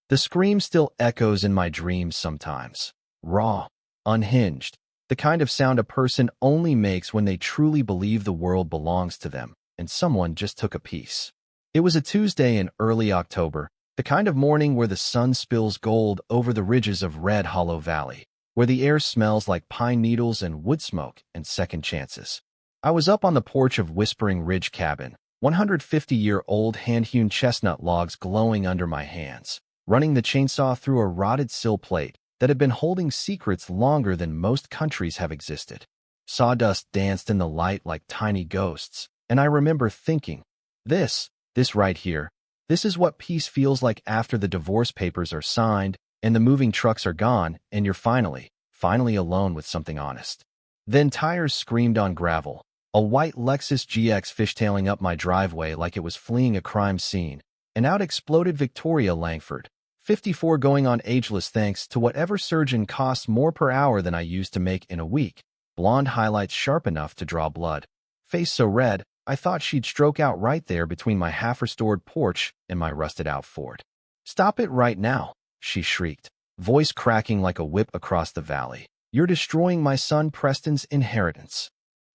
The scream still echoes in my dreams sometimes. Raw, unhinged, the kind of sound a person only makes when they truly believe the world belongs to them and someone just took a piece. It was a Tuesday in early October, the kind of morning where the sun spills gold over the ridges of Red Hollow Valley, where the air smells like pine needles and wood smoke and second chances. I was up on the porch of Whispering Ridge Cabin, 150-year-old hand-hewn chestnut logs glowing under my hands, running the chainsaw through a rotted sill plate that had been holding secrets longer than most countries have existed. Sawdust danced in the light like tiny ghosts, and I remember thinking, this right here, this is what peace feels like after the divorce papers are signed and the moving trucks are gone and you're finally alone with something honest. Then tires screamed on gravel, a white Lexus GX fishtailing up my driveway like it was fleeing a crime scene, and out exploded Victoria Langford, 54, going on ageless thanks to whatever surgeon costs more per hour than I used to make in a week, blonde highlights sharp enough to draw blood, face so red I thought she'd stroke out right there between my half-restored porch and my rusted-out Ford. "Stop it right now," she shrieked, voice cracking like a whip across the valley. "You're destroying my son Preston's inheritance."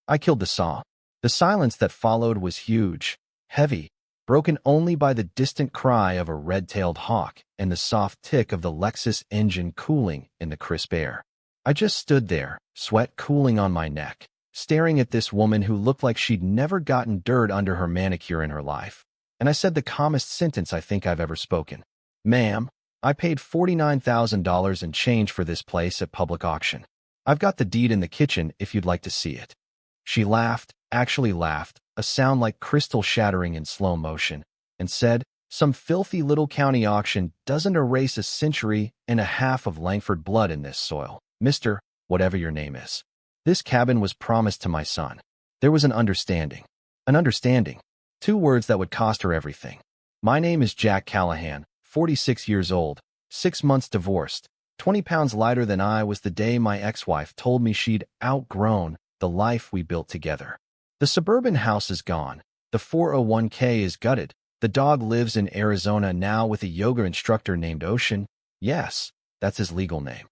I killed the saw. The silence that followed was huge, heavy, broken only by the distant cry of a red-tailed hawk and the soft tick of the Lexus engine cooling in the crisp air. I just stood there, sweat cooling on my neck, staring at this woman who looked like she'd never gotten dirt under her manicure in her life. And I said the calmest sentence I think I've ever spoken. "Ma'am, I paid $49,000 and change for this place at public auction. I've got the deed in the kitchen if you'd like to see it." She laughed, actually laughed, a sound like crystal shattering in slow motion, and said, "Some filthy little county auction doesn't erase a century and a half of Langford blood in this soil, Mr. Whatever your name is. This cabin was promised to my son." There was an understanding. An understanding. 2 words that would cost her everything. "My name is Jack Callahan, 46 years old, 6 months divorced, 20 pounds lighter than I was the day my ex-wife told me she'd outgrown the life we built together. The suburban house is gone. The 401k is gutted. The dog lives in Arizona now with a yoga instructor named Ocean. Yes, that's his legal name.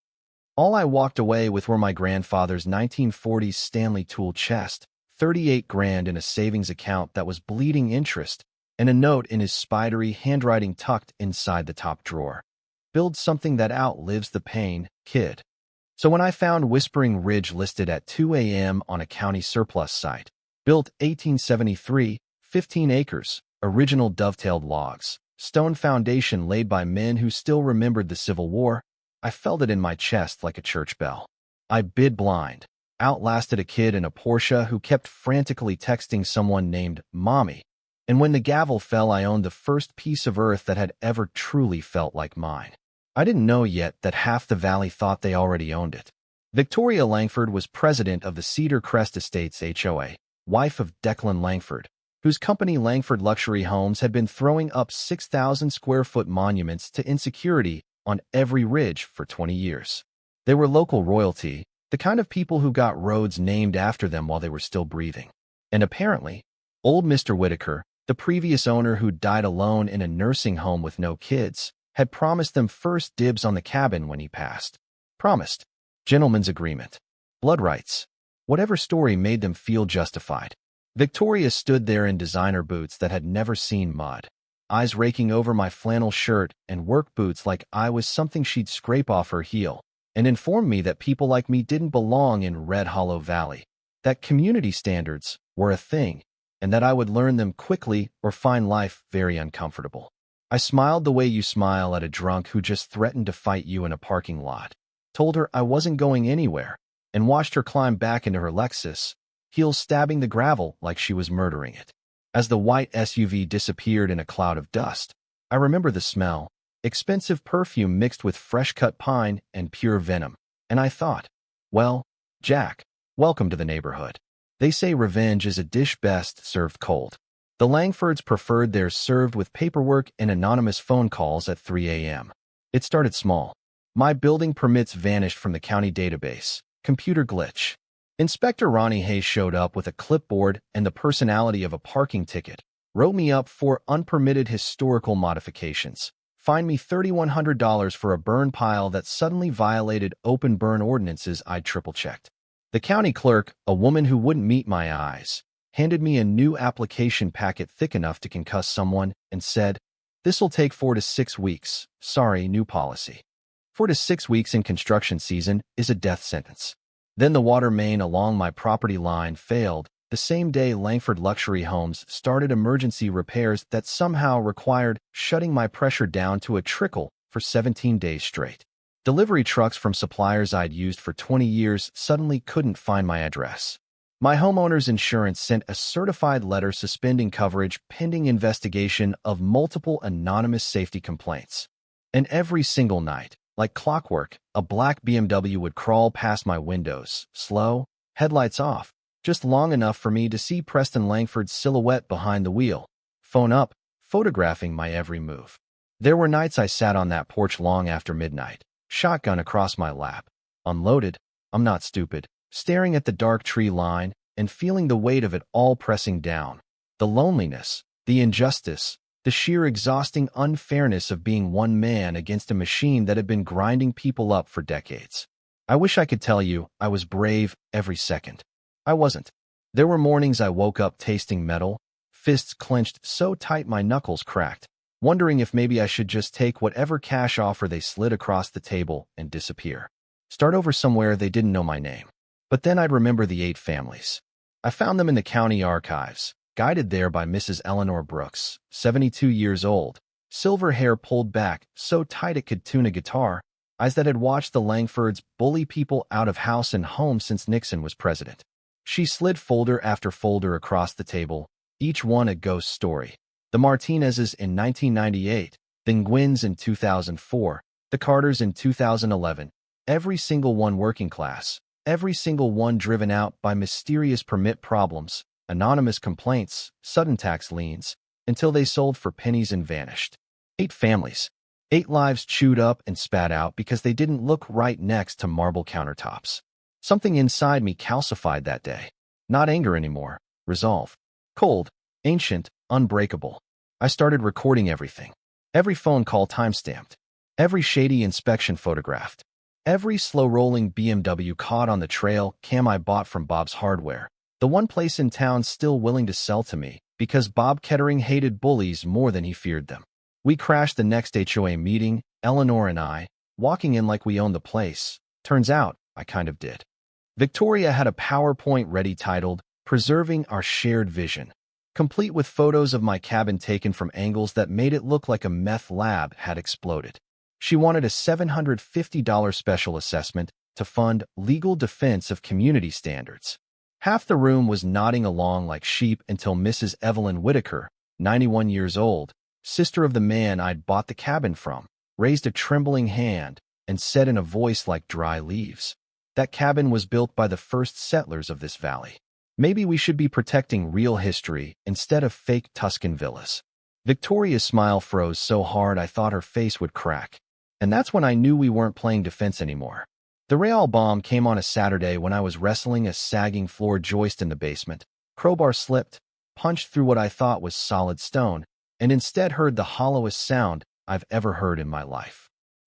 All I walked away with were my grandfather's 1940s Stanley tool chest, 38 grand in a savings account that was bleeding interest, and a note in his spidery handwriting tucked inside the top drawer. Build something that outlives the pain, kid. So when I found Whispering Ridge listed at 2 a.m. on a county surplus site, built 1873, 15 acres, original dovetailed logs, stone foundation laid by men who still remembered the Civil War, I felt it in my chest like a church bell. I bid blind, outlasted a kid in a Porsche who kept frantically texting someone named Mommy, and when the gavel fell, I owned the first piece of earth that had ever truly felt like mine. I didn't know yet that half the valley thought they already owned it. Victoria Langford was president of the Cedar Crest Estates HOA, wife of Declan Langford, whose company Langford Luxury Homes had been throwing up 6,000-square-foot monuments to insecurity on every ridge for 20 years. They were local royalty, the kind of people who got roads named after them while they were still breathing. And apparently, old Mr. Whitaker, the previous owner who died alone in a nursing home with no kids, had promised them first dibs on the cabin when he passed. Promised. Gentleman's agreement. Blood rights. Whatever story made them feel justified. Victoria stood there in designer boots that had never seen mud, eyes raking over my flannel shirt and work boots like I was something she'd scrape off her heel, and informed me that people like me didn't belong in Red Hollow Valley, that community standards were a thing, and that I would learn them quickly or find life very uncomfortable. I smiled the way you smile at a drunk who just threatened to fight you in a parking lot, told her I wasn't going anywhere, and watched her climb back into her Lexus, heels stabbing the gravel like she was murdering it. As the white SUV disappeared in a cloud of dust, I remember the smell, expensive perfume mixed with fresh-cut pine and pure venom, and I thought, well, Jack, welcome to the neighborhood. They say revenge is a dish best served cold. The Langfords preferred theirs served with paperwork and anonymous phone calls at 3 a.m. It started small. My building permits vanished from the county database. Computer glitch. Inspector Ronnie Hayes showed up with a clipboard and the personality of a parking ticket, wrote me up for unpermitted historical modifications, Fine me $3,100 for a burn pile that suddenly violated open burn ordinances I'd triple-checked. The county clerk, a woman who wouldn't meet my eyes, handed me a new application packet thick enough to concuss someone and said, "This'll take 4 to 6 weeks. Sorry, new policy." 4 to 6 weeks in construction season is a death sentence. Then the water main along my property line failed. The same day Langford Luxury Homes started emergency repairs that somehow required shutting my pressure down to a trickle for 17 days straight. Delivery trucks from suppliers I'd used for 20 years suddenly couldn't find my address. My homeowner's insurance sent a certified letter suspending coverage pending investigation of multiple anonymous safety complaints. And every single night, like clockwork, a black BMW would crawl past my windows, slow, headlights off, just long enough for me to see Preston Langford's silhouette behind the wheel, phone up, photographing my every move. There were nights I sat on that porch long after midnight, shotgun across my lap, unloaded, I'm not stupid, staring at the dark tree line and feeling the weight of it all pressing down. The loneliness, the injustice, the sheer exhausting unfairness of being one man against a machine that had been grinding people up for decades. I wish I could tell you I was brave every second. I wasn't. There were mornings I woke up tasting metal, fists clenched so tight my knuckles cracked, wondering if maybe I should just take whatever cash offer they slid across the table and disappear. Start over somewhere they didn't know my name. But then I'd remember the 8 families. I found them in the county archives, guided there by Mrs. Eleanor Brooks, 72 years old, silver hair pulled back so tight it could tune a guitar, eyes that had watched the Langfords bully people out of house and home since Nixon was president. She slid folder after folder across the table, each one a ghost story. The Martinezes in 1998, the Nguyen's in 2004, the Carters in 2011, every single one working class, every single one driven out by mysterious permit problems, anonymous complaints, sudden tax liens, until they sold for pennies and vanished. 8 families. 8 lives chewed up and spat out because they didn't look right next to marble countertops. Something inside me calcified that day. Not anger anymore. Resolve. Cold, ancient, unbreakable. I started recording everything. Every phone call timestamped. Every shady inspection photographed. Every slow-rolling BMW caught on the trail cam I bought from Bob's Hardware. The one place in town still willing to sell to me because Bob Kettering hated bullies more than he feared them. We crashed the next HOA meeting, Eleanor and I, walking in like we owned the place. Turns out, I kind of did. Victoria had a PowerPoint ready titled, "Preserving Our Shared Vision," complete with photos of my cabin taken from angles that made it look like a meth lab had exploded. She wanted a $750 special assessment to fund legal defense of community standards. Half the room was nodding along like sheep until Mrs. Evelyn Whitaker, 91 years old, sister of the man I'd bought the cabin from, raised a trembling hand and said in a voice like dry leaves, "That cabin was built by the first settlers of this valley. Maybe we should be protecting real history instead of fake Tuscan villas." Victoria's smile froze so hard I thought her face would crack. And that's when I knew we weren't playing defense anymore. The Real bomb came on a Saturday when I was wrestling a sagging floor joist in the basement. Crowbar slipped, punched through what I thought was solid stone, and instead heard the hollowest sound I've ever heard in my life.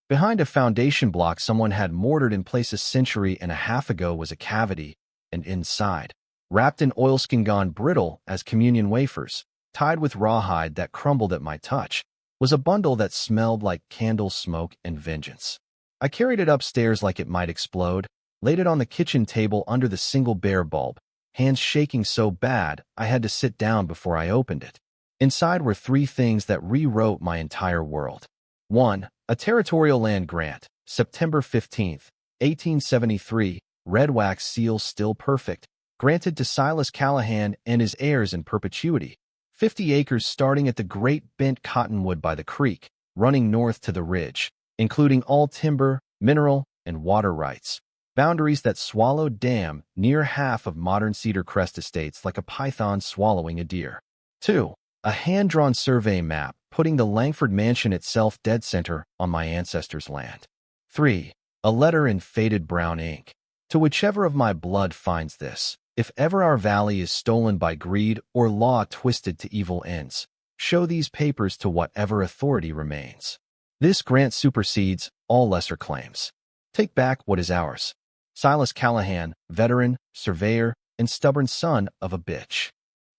Behind a foundation block someone had mortared in place a century and a half ago was a cavity, and inside, wrapped in oilskin gone brittle as communion wafers, tied with rawhide that crumbled at my touch, was a bundle that smelled like candle smoke and vengeance. I carried it upstairs like it might explode, laid it on the kitchen table under the single bare bulb, hands shaking so bad I had to sit down before I opened it. Inside were 3 things that rewrote my entire world. 1. A territorial land grant, September 15, 1873, red wax seal still perfect, granted to Silas Callahan and his heirs in perpetuity. 50 acres starting at the great bent cottonwood by the creek, running north to the ridge, including all timber, mineral, and water rights. Boundaries that swallowed damn near half of modern Cedar Crest estates like a python swallowing a deer. 2. A hand-drawn survey map putting the Langford mansion itself dead center on my ancestors' land. 3. A letter in faded brown ink. To whichever of my blood finds this, if ever our valley is stolen by greed or law twisted to evil ends, show these papers to whatever authority remains. This grant supersedes all lesser claims. Take back what is ours. Silas Callahan, veteran, surveyor, and stubborn son of a bitch.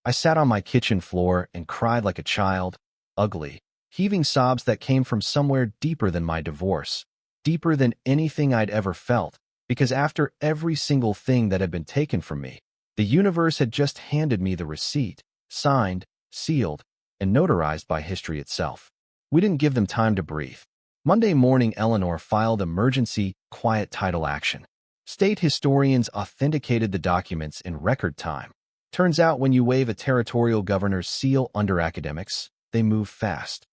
I sat on my kitchen floor and cried like a child, ugly, heaving sobs that came from somewhere deeper than my divorce, deeper than anything I'd ever felt, because after every single thing that had been taken from me, the universe had just handed me the receipt, signed, sealed, and notarized by history itself. We didn't give them time to breathe. Monday morning, Eleanor filed emergency, quiet title action. State historians authenticated the documents in record time. Turns out when you wave a territorial governor's seal under academics, they move fast.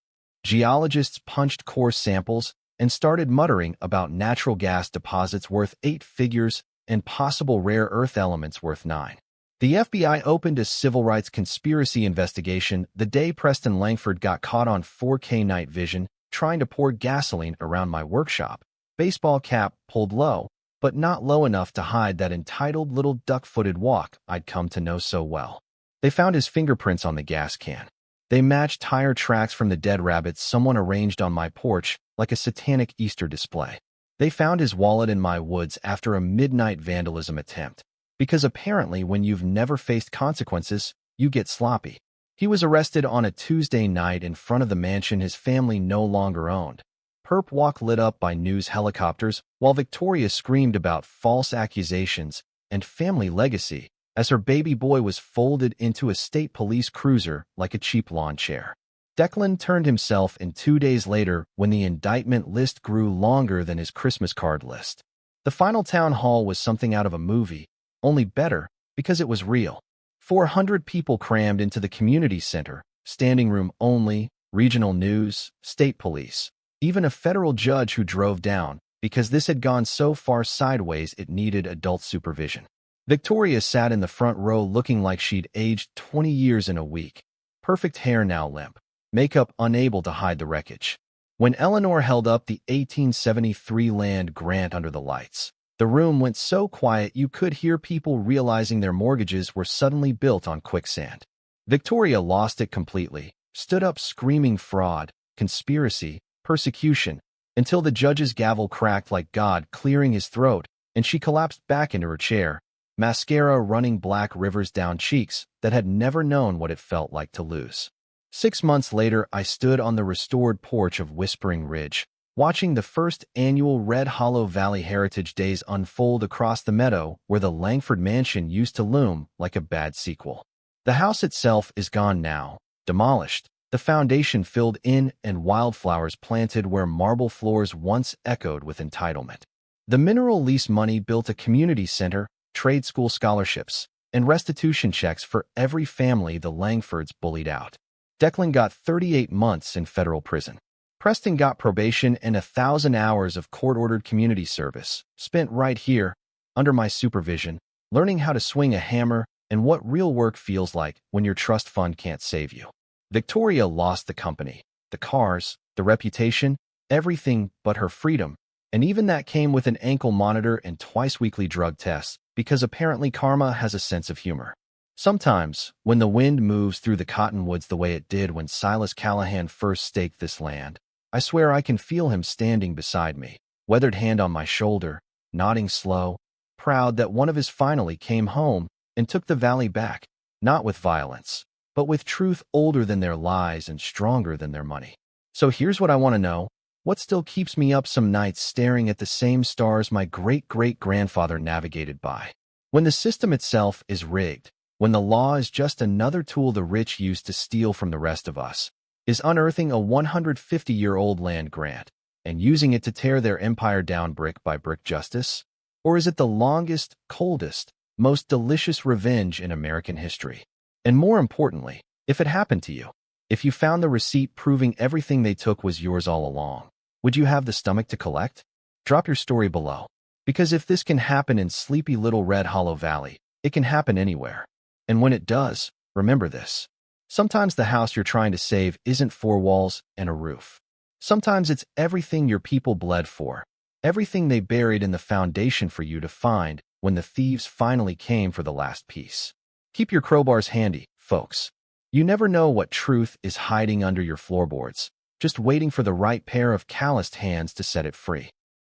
Geologists punched core samples and started muttering about natural gas deposits worth 8 figures and possible rare earth elements worth 9. The FBI opened a civil rights conspiracy investigation the day Preston Langford got caught on 4K night vision trying to pour gasoline around my workshop. Baseball cap pulled low, but not low enough to hide that entitled little duck-footed walk I'd come to know so well. They found his fingerprints on the gas can. They matched tire tracks from the dead rabbits someone arranged on my porch like a satanic Easter display. They found his wallet in my woods after a midnight vandalism attempt. Because apparently when you've never faced consequences, you get sloppy. He was arrested on a Tuesday night in front of the mansion his family no longer owned. Perp walk lit up by news helicopters while Victoria screamed about false accusations and family legacy as her baby boy was folded into a state police cruiser like a cheap lawn chair. Declan turned himself in 2 days later when the indictment list grew longer than his Christmas card list. The final town hall was something out of a movie, only better because it was real. 400 people crammed into the community center, standing room only, regional news, state police, even a federal judge who drove down because this had gone so far sideways it needed adult supervision. Victoria sat in the front row looking like she'd aged 20 years in a week. Perfect hair now limp, makeup unable to hide the wreckage. When Eleanor held up the 1873 land grant under the lights, the room went so quiet you could hear people realizing their mortgages were suddenly built on quicksand. Victoria lost it completely, stood up screaming fraud, conspiracy, persecution, until the judge's gavel cracked like God clearing his throat, and she collapsed back into her chair, mascara running black rivers down cheeks that had never known what it felt like to lose. 6 months later, I stood on the restored porch of Whispering Ridge, watching the first annual Red Hollow Valley Heritage Days unfold across the meadow where the Langford Mansion used to loom like a bad sequel. The house itself is gone now, demolished, the foundation filled in and wildflowers planted where marble floors once echoed with entitlement. The mineral lease money built a community center, trade school scholarships, and restitution checks for every family the Langfords bullied out. Declan got 38 months in federal prison. Preston got probation and 1,000 hours of court-ordered community service, spent right here, under my supervision, learning how to swing a hammer and what real work feels like when your trust fund can't save you. Victoria lost the company, the cars, the reputation, everything but her freedom, and even that came with an ankle monitor and twice-weekly drug tests because apparently karma has a sense of humor. Sometimes, when the wind moves through the cottonwoods the way it did when Silas Callahan first staked this land, I swear I can feel him standing beside me, weathered hand on my shoulder, nodding slow, proud that one of his finally came home and took the valley back, not with violence, but with truth older than their lies and stronger than their money. So here's what I want to know. What still keeps me up some nights staring at the same stars my great-great-grandfather navigated by? When the system itself is rigged, when the law is just another tool the rich use to steal from the rest of us, is unearthing a 150-year-old land grant and using it to tear their empire down brick by brick justice? Or is it the longest, coldest, most delicious revenge in American history? And more importantly, if it happened to you, if you found the receipt proving everything they took was yours all along, would you have the stomach to collect? Drop your story below. Because if this can happen in sleepy little Red Hollow Valley, it can happen anywhere. And when it does, remember this. Sometimes the house you're trying to save isn't 4 walls and a roof. Sometimes it's everything your people bled for, everything they buried in the foundation for you to find when the thieves finally came for the last piece. Keep your crowbars handy, folks. You never know what truth is hiding under your floorboards. just waiting for the right pair of calloused hands to set it free.